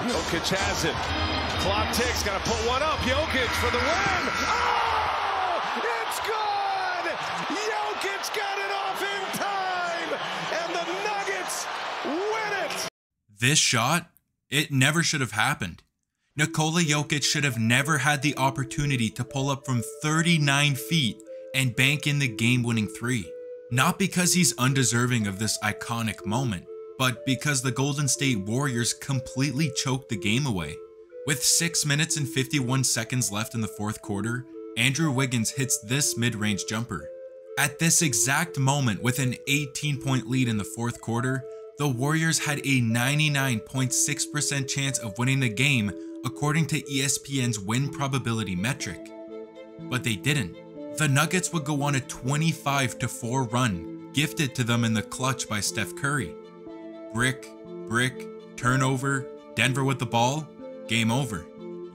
Jokic has it. Clock ticks, got to put one up. Jokic for the win. Oh, it's good! Jokic got it off in time, and the Nuggets win it. This shot, it never should have happened. Nikola Jokic should have never had the opportunity to pull up from 39 feet and bank in the game-winning three. Not because he's undeserving of this iconic moment, but because the Golden State Warriors completely choked the game away. With 6 minutes and 51 seconds left in the fourth quarter, Andrew Wiggins hits this mid-range jumper. At this exact moment, with an 18-point lead in the fourth quarter, the Warriors had a 99.6% chance of winning the game according to ESPN's win probability metric. But they didn't. The Nuggets would go on a 25-4 run, gifted to them in the clutch by Steph Curry. Brick, turnover, Denver with the ball, game over.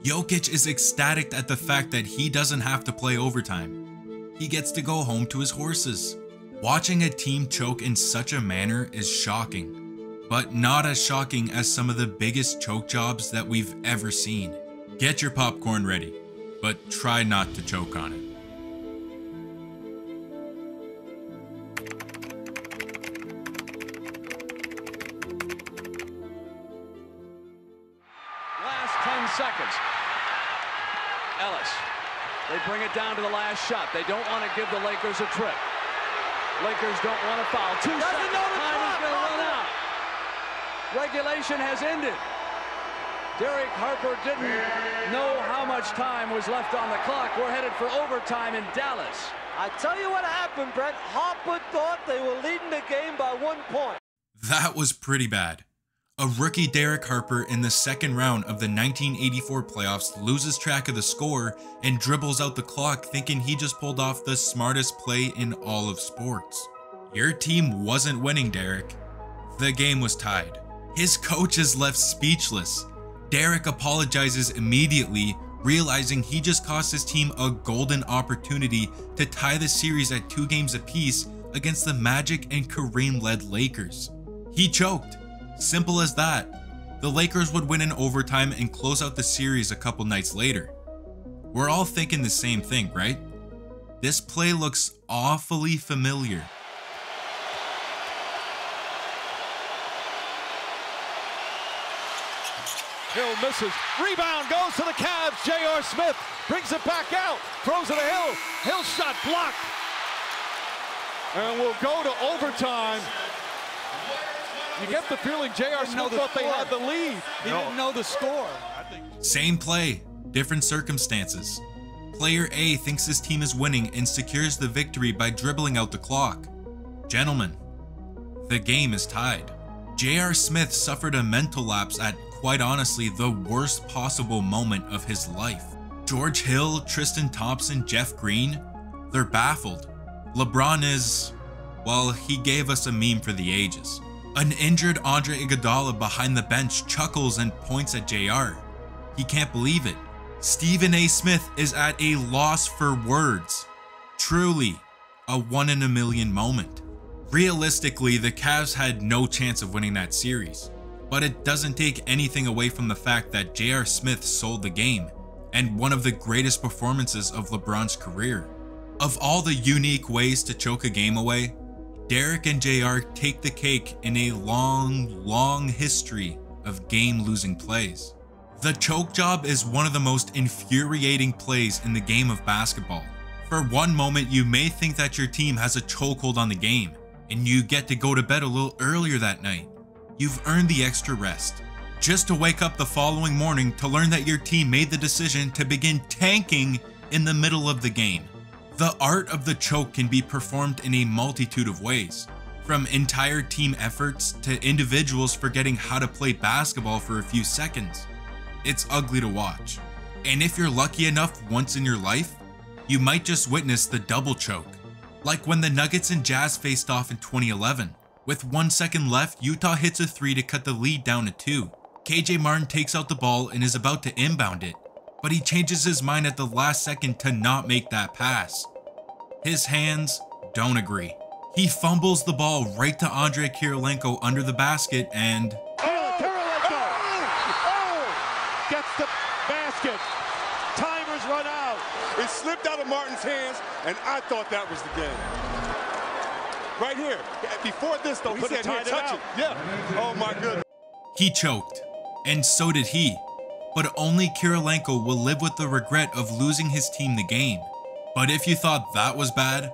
Jokic is ecstatic at the fact that he doesn't have to play overtime. He gets to go home to his horses. Watching a team choke in such a manner is shocking, but not as shocking as some of the biggest choke jobs that we've ever seen. Get your popcorn ready, but try not to choke on it. Last 10 seconds. Ellis. They bring it down to the last shot. They don't want to give the Lakers a trip. Lakers don't want to foul. 2 seconds. Time is going to run out. Regulation has ended. Derek Harper didn't know how much time was left on the clock. We're headed for overtime in Dallas. I tell you what happened, Brett. Harper thought they were leading the game by 1 point. That was pretty bad. A rookie Derek Harper in the second round of the 1984 playoffs loses track of the score and dribbles out the clock thinking he just pulled off the smartest play in all of sports. Your team wasn't winning, Derek. The game was tied. His coach is left speechless. Derek apologizes immediately, realizing he just cost his team a golden opportunity to tie the series at 2 games apiece against the Magic and Kareem-led Lakers. He choked. Simple as that. The Lakers would win in overtime and close out the series a couple nights later. We're all thinking the same thing, right? This play looks awfully familiar. Hill misses. Rebound goes to the Cavs. J.R. Smith brings it back out. Throws it to Hill. Hill shot blocked. And we'll go to overtime. You get the feeling J.R. Smith thought they had the lead. He didn't know the score. Same play, different circumstances. Player A thinks his team is winning and secures the victory by dribbling out the clock. Gentlemen, the game is tied. J.R. Smith suffered a mental lapse at, quite honestly, the worst possible moment of his life. George Hill, Tristan Thompson, Jeff Green, they're baffled. LeBron is, well, he gave us a meme for the ages. An injured Andre Iguodala behind the bench chuckles and points at JR. He can't believe it. Stephen A. Smith is at a loss for words. Truly, a 1 in a million moment. Realistically, the Cavs had no chance of winning that series, but it doesn't take anything away from the fact that J.R. Smith sold the game, and one of the greatest performances of LeBron's career. Of all the unique ways to choke a game away, Derek and JR take the cake in a long history of game-losing plays. The choke job is one of the most infuriating plays in the game of basketball. For one moment, you may think that your team has a chokehold on the game, and you get to go to bed a little earlier that night. You've earned the extra rest, just to wake up the following morning to learn that your team made the decision to begin tanking in the middle of the game. The art of the choke can be performed in a multitude of ways, from entire team efforts to individuals forgetting how to play basketball for a few seconds. It's ugly to watch. And if you're lucky enough once in your life, you might just witness the double choke. Like when the Nuggets and Jazz faced off in 2011. With 1 second left, Utah hits a 3 to cut the lead down to 2. KJ Martin takes out the ball and is about to inbound it, but he changes his mind at the last second to not make that pass. His hands don't agree. He fumbles the ball right to Andrei Kirilenko under the basket and... basket. Timers run out. It slipped out of Martin's hands, and I thought that was the game. Right here. Before this, though, he said, here, touch it. Yeah. Oh, my goodness. He choked, and so did he. But only Kirilenko will live with the regret of losing his team the game. But if you thought that was bad,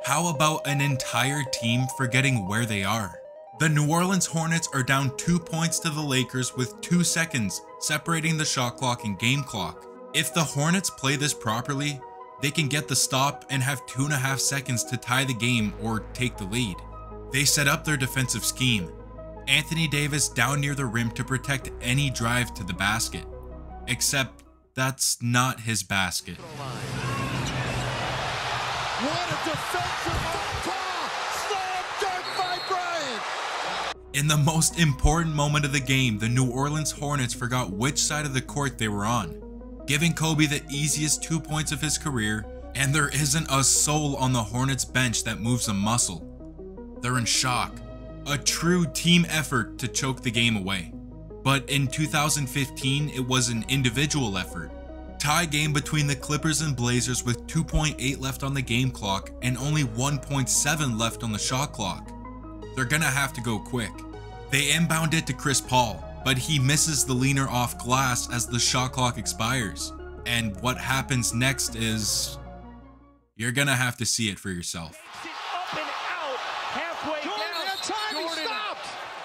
how about an entire team forgetting where they are? The New Orleans Hornets are down 2 points to the Lakers with 2 seconds separating the shot clock and game clock. If the Hornets play this properly, they can get the stop and have 2.5 seconds to tie the game or take the lead. They set up their defensive scheme. Anthony Davis down near the rim to protect any drive to the basket. Except that's not his basket. What a defensive call! Slam dunk by Bryant! In the most important moment of the game, the New Orleans Hornets forgot which side of the court they were on, giving Kobe the easiest 2 points of his career, and there isn't a soul on the Hornets bench that moves a muscle. They're in shock. A true team effort to choke the game away. But in 2015, it was an individual effort. Tie game between the Clippers and Blazers with 2.8 left on the game clock and only 1.7 left on the shot clock. They're gonna have to go quick. They inbound it to Chris Paul, but he misses the leaner off glass as the shot clock expires. And what happens next is... you're gonna have to see it for yourself. Up and out, halfway down.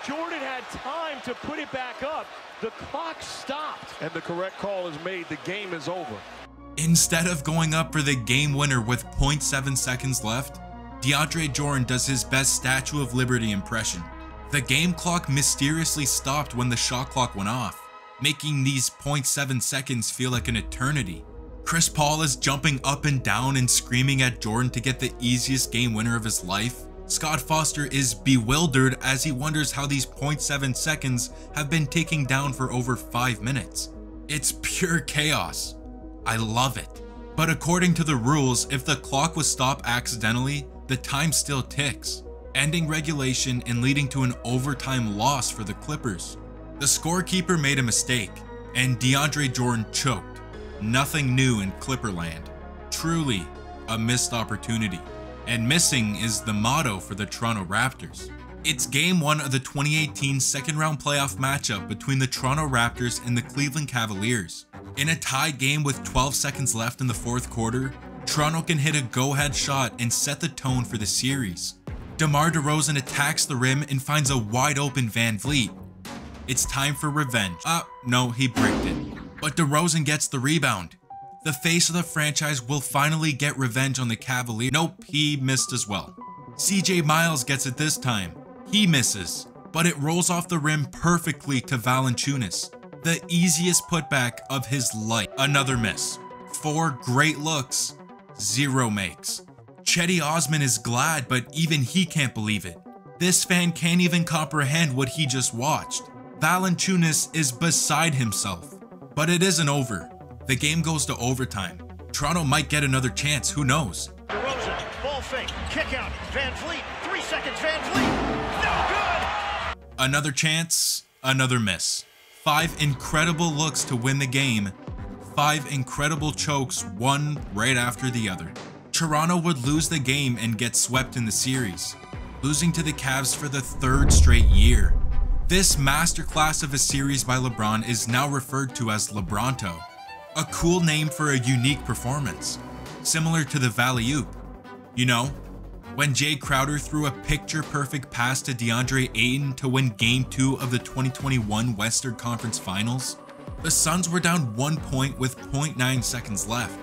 Jordan had time to put it back up. The clock stopped. And the correct call is made. The game is over. Instead of going up for the game winner with 0.7 seconds left, DeAndre Jordan does his best Statue of Liberty impression. The game clock mysteriously stopped when the shot clock went off, making these 0.7 seconds feel like an eternity. Chris Paul is jumping up and down and screaming at Jordan to get the easiest game winner of his life. Scott Foster is bewildered as he wonders how these 0.7 seconds have been ticking down for over 5 minutes. It's pure chaos. I love it. But according to the rules, if the clock was stopped accidentally, the time still ticks, ending regulation and leading to an overtime loss for the Clippers. The scorekeeper made a mistake, and DeAndre Jordan choked. Nothing new in Clipperland. Truly a missed opportunity. And missing is the motto for the Toronto Raptors. It's game 1 of the 2018 second round playoff matchup between the Toronto Raptors and the Cleveland Cavaliers. In a tied game with 12 seconds left in the fourth quarter, Toronto can hit a go-ahead shot and set the tone for the series. DeMar DeRozan attacks the rim and finds a wide open Van Vliet. It's time for revenge. No, he bricked it. But DeRozan gets the rebound. The face of the franchise will finally get revenge on the Cavaliers. Nope, he missed as well. CJ Miles gets it this time. He misses, but it rolls off the rim perfectly to Valanciunas. The easiest putback of his life. Another miss. 4 great looks, 0 makes. Cedi Osman is glad, but even he can't believe it. This fan can't even comprehend what he just watched. Valanciunas is beside himself. But it isn't over. The game goes to overtime. Toronto might get another chance, who knows? DeRozan, ball fake, kick out, Van Vliet, 3 seconds, Van Vliet, no good! Another chance, another miss. 5 incredible looks to win the game. 5 incredible chokes, one right after the other. Toronto would lose the game and get swept in the series, losing to the Cavs for the 3rd straight year. This masterclass of a series by LeBron is now referred to as LeBronto. A cool name for a unique performance, similar to the Valley-oop. You know, when Jay Crowder threw a picture-perfect pass to DeAndre Ayton to win Game 2 of the 2021 Western Conference Finals, the Suns were down 1 point with 0.9 seconds left.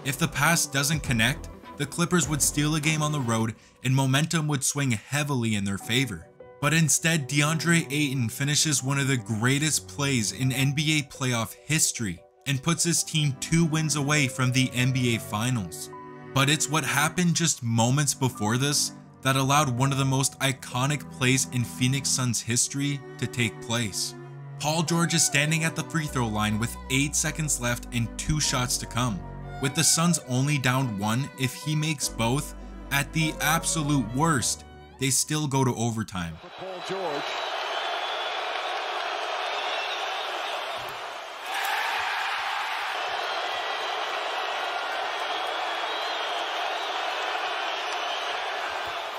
If the pass doesn't connect, the Clippers would steal a game on the road and momentum would swing heavily in their favor. But instead, DeAndre Ayton finishes one of the greatest plays in NBA playoff history and puts his team 2 wins away from the NBA Finals. But it's what happened just moments before this that allowed one of the most iconic plays in Phoenix Suns history to take place. Paul George is standing at the free throw line with 8 seconds left and 2 shots to come. With the Suns only down 1, if he makes both, at the absolute worst, they still go to overtime. Paul George.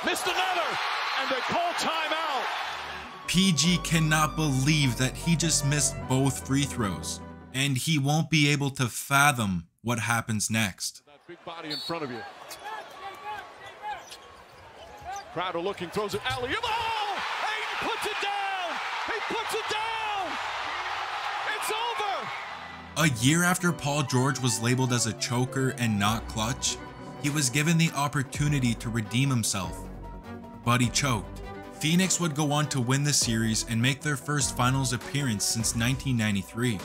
Missed another, and they call timeout. PG cannot believe that he just missed both free throws, and he won't be able to fathom what happens next. That big body in front of you. Crowder looking, throws it alley. Oh! Ayton puts it down! He puts it down! It's over! A year after Paul George was labeled as a choker and not clutch, he was given the opportunity to redeem himself, but he choked. Phoenix would go on to win the series and make their first finals appearance since 1993.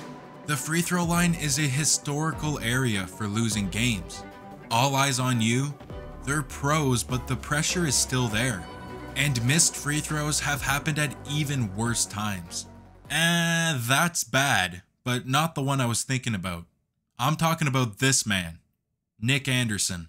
The free throw line is a historical area for losing games. All eyes on you. They're pros, but the pressure is still there. And missed free throws have happened at even worse times. That's bad, but not the one I was thinking about. I'm talking about this man, Nick Anderson.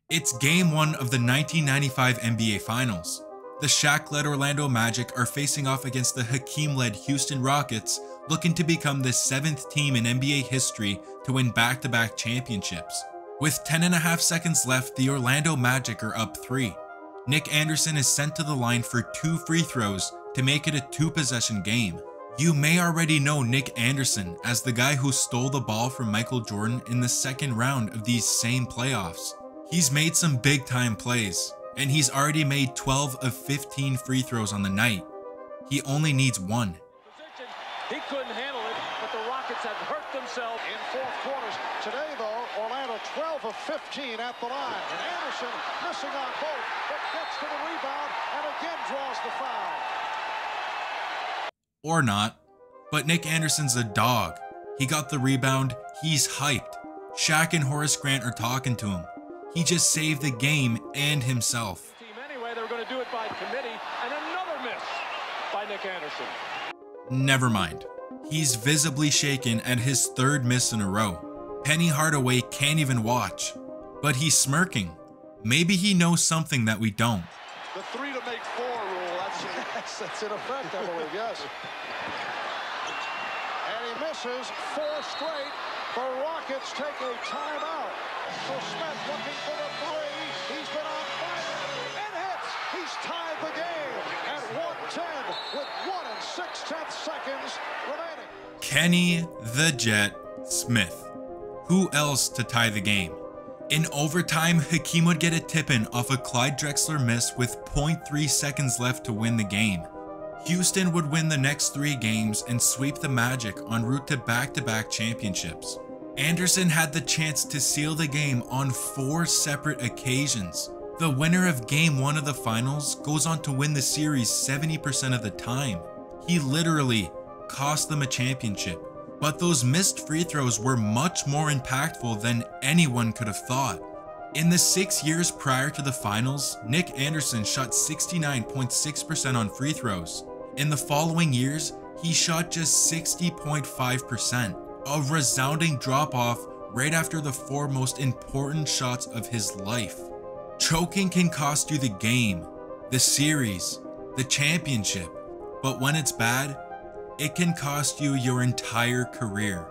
It's game 1 of the 1995 NBA Finals. The Shaq-led Orlando Magic are facing off against the Hakeem-led Houston Rockets, looking to become the 7th team in NBA history to win back-to-back championships. With 10.5 seconds left, the Orlando Magic are up 3. Nick Anderson is sent to the line for 2 free throws to make it a 2-possession game. You may already know Nick Anderson as the guy who stole the ball from Michael Jordan in the second round of these same playoffs. He's made some big-time plays, and he's already made 12 of 15 free throws on the night. He only needs 1. He couldn't handle it, but the Rockets have hurt themselves In fourth quarters. Today, though, Orlando 12 of 15 at the line. And Anderson missing on both, but gets to the rebound and again draws the foul. Or not, but Nick Anderson's a dog. He got the rebound, he's hyped. Shaq and Horace Grant are talking to him. He just saved the game and himself. Anyway, they were going to do it by committee, and another miss by Nick Anderson. Never mind. He's visibly shaken at his 3rd miss in a row. Penny Hardaway can't even watch, but he's smirking. Maybe he knows something that we don't. The 3 to make 4 rule, that's in effect, I believe, yes. And he misses 4 straight. The Rockets take a timeout. So Smith looking for the 3. He's been on fire and hits. He's tied the game at 110 with 1 6/10 seconds remaining. Kenny the Jet Smith. Who else to tie the game? In overtime, Hakeem would get a tip-in off a Clyde Drexler miss with 0.3 seconds left to win the game. Houston would win the next 3 games and sweep the Magic en route to back-to-back championships. Anderson had the chance to seal the game on 4 separate occasions. The winner of Game 1 of the Finals goes on to win the series 70% of the time. He literally cost them a championship. But those missed free throws were much more impactful than anyone could have thought. In the 6 years prior to the Finals, Nick Anderson shot 69.6% on free throws. In the following years, he shot just 60.5%. A resounding drop-off right after the 4 most important shots of his life. Choking can cost you the game, the series, the championship, but when it's bad, it can cost you your entire career.